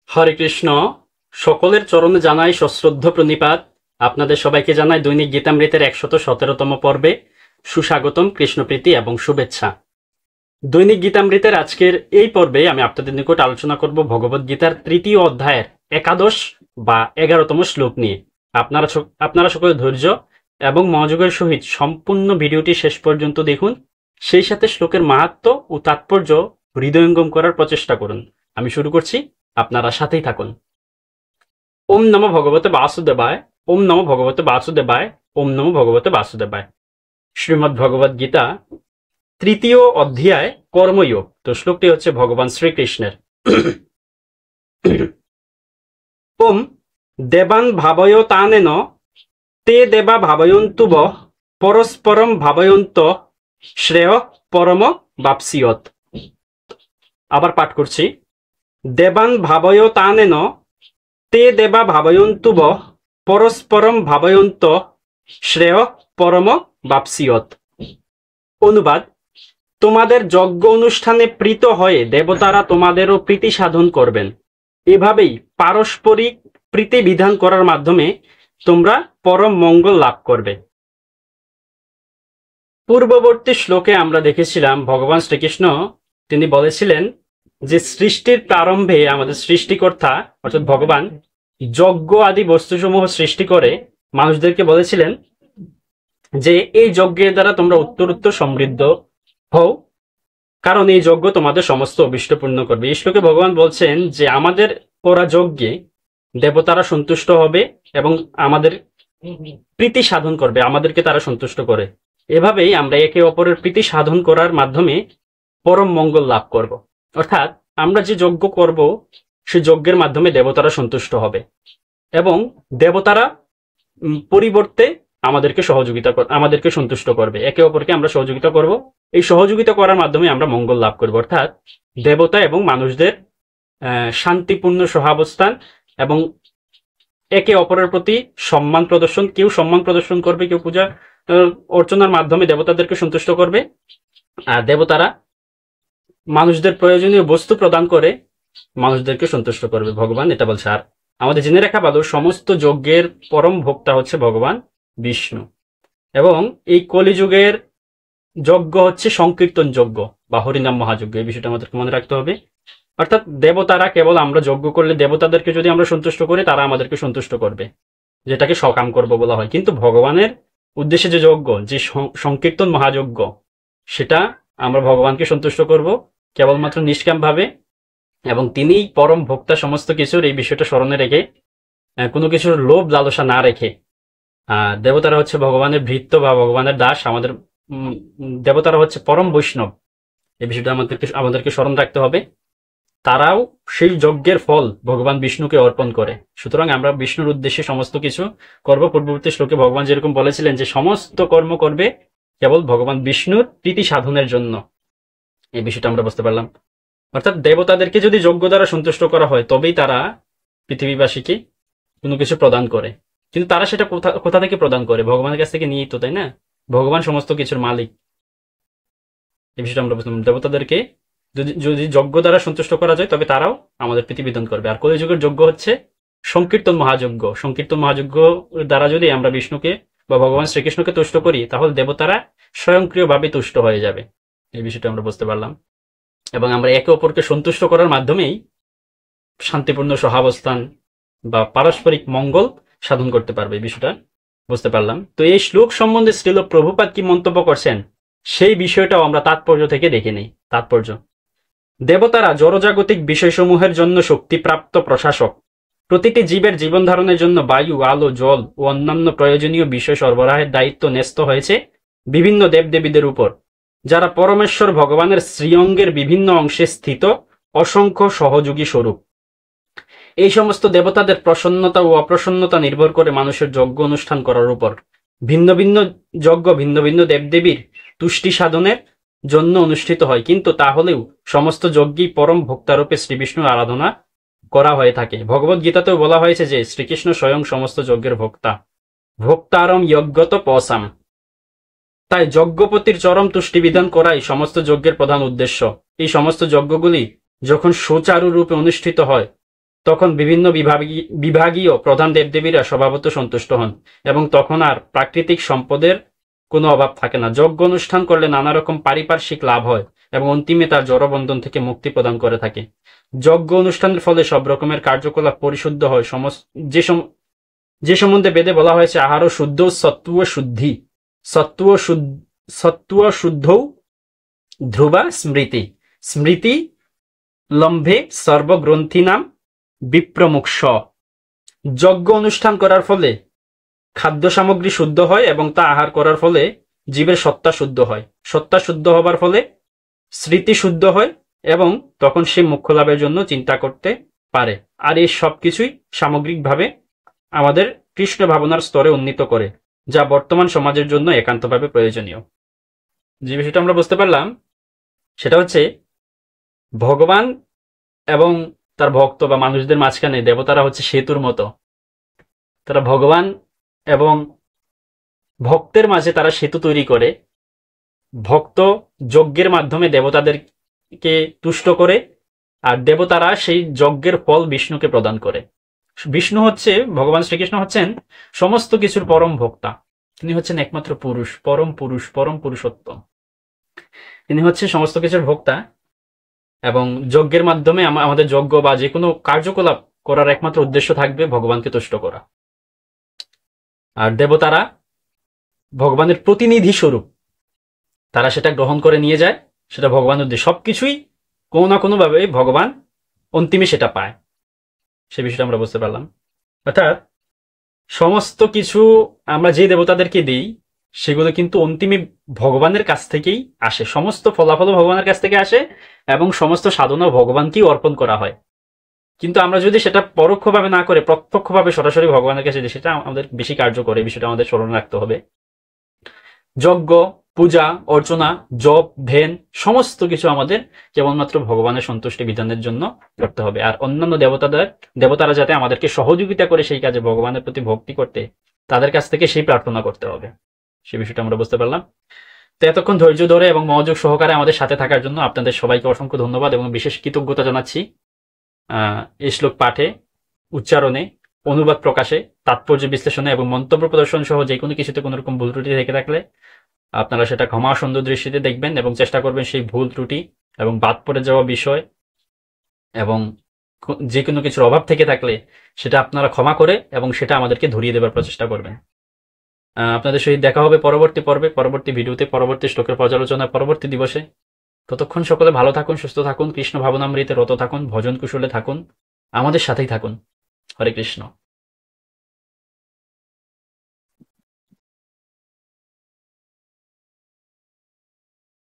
হরে কৃষ্ণ। সকলের চরণে জানাই সশ্রদ্ধ প্রণিপাত। আপনাদের সবাইকে জানাই দৈনিক গীতামৃতের ১১৭তম পর্বে সুস্বাগতম, কৃষ্ণপ্রীতি এবং শুভেচ্ছা। দৈনিক গীতামৃতের আজকের এই পর্বে আমি আপনাদের নিকট আলোচনা করব ভগবদ গীতার ৩য় অধ্যায়ের ১১ বা ১১তম শ্লোক নিয়ে। আপনারা সকলে ধৈর্য এবং মনোযোগের সহিত সম্পূর্ণ ভিডিওটি শেষ পর্যন্ত দেখুন। সেই সাথে শ্লোকের মাহাত্ম্য ও তাৎপর্য হৃদয়ঙ্গম করার প্রচেষ্টা করুন। আমি শুরু করছি, আপনারা সাথেই থাকুন। ওম নমো ভগবতে বাসুদেবায়, ওম নমো ভগবতে বাসুদেবায়, ওম নমো ভগবতে বাসুদেবায়। শ্রীমদ্ ভগবদ গীতা ৩য় অধ্যায় কর্মযোগ। তো শ্লোকটি হচ্ছে ভগবান শ্রীকৃষ্ণের। ওম দেবান ভাবয়তানেন তে দেবা ভাবয়ন্তু বঃ পরস্পরম ভাবয়ন্ত শ্রেয় পরম বাপ্সিয়ত। আবার পাঠ করছি। দেবান ভাবয়তানেন তে দেবা ভাবয়ন্তু বঃ পরস্পরম ভাবয়ন্ত শ্রেয় পরম বাপ্সিয়ত। অনুবাদ: তোমাদের যজ্ঞ অনুষ্ঠানে প্রীত হয়ে দেবতারা তোমাদেরও প্রীতি সাধন করবেন। এভাবেই পারস্পরিক প্রীতি বিধান করার মাধ্যমে তোমরা পরম মঙ্গল লাভ করবে। পূর্ববর্তী শ্লোকে আমরা দেখেছিলাম ভগবান শ্রীকৃষ্ণ তিনি বলেছিলেন যে সৃষ্টির প্রারম্ভে আমাদের সৃষ্টিকর্তা অর্থাৎ ভগবান যজ্ঞ আদি বস্তুসমূহ সৃষ্টি করে মানুষদেরকে বলেছিলেন যে এই যজ্ঞের দ্বারা তোমরা উত্তরোত্তর সমৃদ্ধ হও, কারণ এই যজ্ঞ তোমাদের সমস্ত অভিষ্ট পূর্ণ করবে। এই শ্লোকে ভগবান বলছেন যে আমাদের করা যজ্ঞে দেবতারা সন্তুষ্ট হবে এবং আমাদের প্রীতি সাধন করবে, আমাদেরকে তারা সন্তুষ্ট করে। এভাবেই আমরা একে অপরের প্রীতি সাধন করার মাধ্যমে পরম মঙ্গল লাভ করব। অর্থাৎ আমরা যে যজ্ঞ করব সে যজ্ঞের মাধ্যমে দেবতারা সন্তুষ্ট হবে এবং দেবতারা পরিবর্তে আমাদেরকে সন্তুষ্ট করবে। একে অপরকে আমরা সহযোগিতা করব। এই সহযোগিতা করার মাধ্যমে আমরা মঙ্গল লাভ করব। অর্থাৎ দেবতা এবং মানুষদের শান্তিপূর্ণ সহাবস্থান এবং একে অপরের প্রতি সম্মান প্রদর্শন। কেউ সম্মান প্রদর্শন করবে, কেউ পূজা অর্চনার মাধ্যমে দেবতাদেরকে সন্তুষ্ট করবে, আর দেবতারা মানুষদের প্রয়োজনীয় বস্তু প্রদান করে মানুষদেরকে সন্তুষ্ট করবে। ভগবান এটা বলছে। আর আমাদের জেনে রাখা ভালো, সমস্ত যজ্ঞের পরম ভোক্তা হচ্ছে ভগবান বিষ্ণু এবং এই কলিযুগের যজ্ঞ হচ্ছে সংকীর্তন যজ্ঞ বা হরিনাম মহাযজ্ঞ। এই বিষয়টা আমাদেরকে মনে রাখতে হবে। অর্থাৎ দেবতারা কেবল আমরা যজ্ঞ করলে দেবতাদেরকে যদি আমরা সন্তুষ্ট করি তারা আমাদেরকে সন্তুষ্ট করবে, যেটাকে সকাম করব বলা হয়। কিন্তু ভগবানের উদ্দেশ্যে যে যজ্ঞ, যে সংকীর্তন মহাযজ্ঞ, সেটা আমরা ভগবানকে সন্তুষ্ট করব কেবলমাত্র নিষ্কাম ভাবে এবং তিনিই পরম ভোক্তা সমস্ত কিছুর। এই বিষয়টা স্মরণে রেখে কোনো কিছুর লোভ লালসা না রেখে, দেবতারা হচ্ছে ভগবানের ভৃত্য বা ভগবানের দাস, আমাদের দেবতারা হচ্ছে পরম বৈষ্ণব। এই বিষয়টা আমাদেরকে স্মরণ রাখতে হবে। তারাও সেই যজ্ঞের ফল ভগবান বিষ্ণুকে অর্পণ করে। সুতরাং আমরা বিষ্ণুর উদ্দেশ্যে সমস্ত কিছু করব। পূর্ববর্তী শ্লোকে ভগবান যেরকম বলেছিলেন যে সমস্ত কর্ম করবে কেবল ভগবান বিষ্ণুর প্রীতি সাধনের জন্য। এই বিষয়টা আমরা বুঝতে পারলাম। অর্থাৎ দেবতাদেরকে যদি যজ্ঞ দ্বারা সন্তুষ্ট করা হয় তবেই তারা পৃথিবীবাসীকে কোনো কিছু প্রদান করে। কিন্তু তারা সেটা কোথা থেকে প্রদান করে? ভগবানের কাছ থেকে নিয়েই তো, তাই না? ভগবান সমস্ত কিছুর মালিক। এই বিষয়টা আমরা বুঝলাম। দেবতাদেরকে যদি যজ্ঞ দ্বারা সন্তুষ্ট করা যায় তবে তারাও আমাদের প্রীতিবিধান করবে। আর কলিযুগের যজ্ঞ হচ্ছে সংকীর্তন মহাযজ্ঞ। সংকীর্তন মহাযজ্ঞ দ্বারা যদি আমরা বিষ্ণুকে বা ভগবান শ্রীকৃষ্ণকে তুষ্ট করি তাহলে দেবতারা স্বয়ংক্রিয়ভাবে তুষ্ট হয়ে যাবে। এই বিষয়টা আমরা বুঝতে পারলাম এবং আমরা একে অপরকে সন্তুষ্ট করার মাধ্যমেই শান্তিপূর্ণ সহাবস্থান বা পারস্পরিক মঙ্গল সাধন করতে পারবে। এই বিষয়টা বুঝতে পারলাম। তো এই শ্লোক সম্বন্ধে শ্রীল প্রভুপাদ কি মন্তব্য করছেন সেই বিষয়টাও আমরা তাৎপর্য থেকে দেখে নেই। তাৎপর্য: দেবতারা জড়জাগতিক বিষয়সমূহের জন্য শক্তিপ্রাপ্ত প্রশাসক। প্রতিটি জীবের জীবন ধারণের জন্য বায়ু, আলো, জল ও অন্যান্য প্রয়োজনীয় বিষয় সরবরাহের দায়িত্ব ন্যস্ত হয়েছে বিভিন্ন দেবদেবীদের উপর, যারা পরমেশ্বর ভগবানের শ্রীঅঙ্গের বিভিন্ন অংশে স্থিত অসংখ্য সহযোগী স্বরূপ। এই সমস্ত দেবতাদের প্রসন্নতা ও অপ্রসন্নতা নির্ভর করে মানুষের যজ্ঞ অনুষ্ঠান করার উপর। ভিন্ন ভিন্ন যজ্ঞ ভিন্ন ভিন্ন দেবদেবীর তুষ্টি সাধনের জন্য অনুষ্ঠিত হয়, কিন্তু তাহলেও সমস্ত যজ্ঞেই পরম ভোক্তারূপে শ্রীবিষ্ণুর আরাধনা করা হয়ে থাকে। ভগবদ গীতাতেও বলা হয়েছে যে শ্রীকৃষ্ণ স্বয়ং সমস্ত যজ্ঞের ভোক্তা। ভোক্তারম যজ্ঞত পসাম। তাই যজ্ঞপতির চরম তুষ্টি বিধান করাই সমস্ত যজ্ঞের প্রধান উদ্দেশ্য। এই সমস্ত যজ্ঞগুলি যখন সুচারু রূপে অনুষ্ঠিত হয় তখন বিভিন্ন বিভাগীয় প্রধান দেবদেবীরা স্বভাবত সন্তুষ্ট হন এবং তখন আর প্রাকৃতিক সম্পদের কোনো অভাব থাকে না। যজ্ঞ অনুষ্ঠান করলে নানা রকম পারিপার্শ্বিক লাভ হয় এবং অন্তিমে তার জড়বন্ধন থেকে মুক্তি প্রদান করে থাকে। যজ্ঞ অনুষ্ঠানের ফলে সব রকমের কার্যকলাপ পরিশুদ্ধ হয়। যে সম্বন্ধে বেদে বলা হয়েছে আহার শুদ্ধ সত্ত্ব শুদ্ধি, সত্ত্ব শুদ্ধৌ ধ্রুবা স্মৃতি, স্মৃতি লম্ভে সর্বগ্রন্থিনাম বিপ্রমুক্ষ। যজ্ঞ অনুষ্ঠান করার ফলে খাদ্য সামগ্রী শুদ্ধ হয় এবং তা আহার করার ফলে জীবের সত্তা শুদ্ধ হয়। সত্তা শুদ্ধ হবার ফলে স্মৃতি শুদ্ধ হয় এবং তখন সে মোক্ষ লাভের জন্য চিন্তা করতে পারে। আর এই সবকিছুই সামগ্রিকভাবে আমাদের কৃষ্ণ ভাবনার স্তরে উন্নীত করে, যা বর্তমান সমাজের জন্য একান্তভাবে প্রয়োজনীয়। যে বিষয়টা আমরা বুঝতে পারলাম সেটা হচ্ছে ভগবান এবং তার ভক্ত বা মানুষদের মাঝখানে দেবতারা হচ্ছে সেতুর মতো। তারা ভগবান এবং ভক্তের মাঝে তারা সেতু তৈরি করে। ভক্ত যজ্ঞের মাধ্যমে দেবতাদেরকে তুষ্ট করে আর দেবতারা সেই যজ্ঞের ফল বিষ্ণুকে প্রদান করে। বিষ্ণু হচ্ছে, ভগবান শ্রীকৃষ্ণ হচ্ছেন সমস্ত কিছুর পরম ভোক্তা। তিনি হচ্ছেন একমাত্র পুরুষ, পরম পুরুষোত্তম। তিনি হচ্ছে সমস্ত কিছুর ভোক্তা এবং যজ্ঞের মাধ্যমে আমাদের যজ্ঞ বা যে কোনো কার্যকলাপ করার একমাত্র উদ্দেশ্য থাকবে ভগবানকে তুষ্ট করা। আর দেবতারা ভগবানের প্রতিনিধি স্বরূপ, তারা সেটা গ্রহণ করে নিয়ে যায়, সেটা ভগবানের উদ্দেশ্য। সবকিছুই কোনো না কোনো ভাবে ভগবান অন্তিমে সেটা পায়। সে বিষয়টা আমরা বুঝতে পারলাম। অর্থাৎ সমস্ত কিছু আমরা যে দেবতাদেরকে দিই সেগুলো কিন্তু অন্তিমে ভগবানের কাছ থেকেই আসে। সমস্ত ফলাফল ভগবানের কাছ থেকে আসে এবং সমস্ত সাধনা ভগবানকেই অর্পণ করা হয়। কিন্তু আমরা যদি সেটা পরোক্ষভাবে না করে প্রত্যক্ষভাবে সরাসরি ভগবানের কাছে দিই, সেটা আমাদের বেশি কার্যকর। এই বিষয়টা আমাদের স্মরণ রাখতে হবে। যজ্ঞ, পূজা, অর্চনা, জপ, ধ্যান সমস্ত কিছু আমাদের কেবলমাত্র ভগবানের সন্তুষ্টি বিধানের জন্য করতে হবে। আর অন্যান্য দেবতারা যাতে আমাদেরকে সহযোগিতা করে সেই কাজে ভগবানের প্রতি ভক্তি করতে, তাদের কাছ থেকে সেই প্রার্থনা করতে হবে। সেই বিষয়টা আমরা বুঝতে পারলাম। তো এতক্ষণ ধৈর্য ধরে এবং মনোযোগ সহকারে আমাদের সাথে থাকার জন্য আপনাদের সবাইকে অসংখ্য ধন্যবাদ এবং বিশেষ কৃতজ্ঞতা জানাচ্ছি। এই শ্লোক পাঠে, উচ্চারণে, অনুবাদ প্রকাশে, তাৎপর্য বিশ্লেষণে এবং মন্তব্য প্রদর্শন সহ যে কোনো কিছুতে কোনো রকম ভুল ত্রুটি থেকে থাকলে আপনারা সেটা ক্ষমা সুন্দর দৃষ্টিতে দেখবেন এবং চেষ্টা করবেন সেই ভুল ত্রুটি এবং বাদ পড়ে যাওয়া বিষয় এবং যে কোনো কিছুর অভাব থেকে থাকলে সেটা আপনারা ক্ষমা করে এবং সেটা আমাদেরকে ধরিয়ে দেবার প্রচেষ্টা করবেন। আপনাদের সহিত দেখা হবে পরবর্তী পর্বে, পরবর্তী ভিডিওতে, পরবর্তী শ্লোকের পর্যালোচনায়, পরবর্তী দিবসে। ততক্ষণ সকলে ভালো থাকুন, সুস্থ থাকুন, কৃষ্ণ ভাবনামৃতে রত থাকুন, ভজন কুশলে থাকুন, আমাদের সাথেই থাকুন। হরে কৃষ্ণ।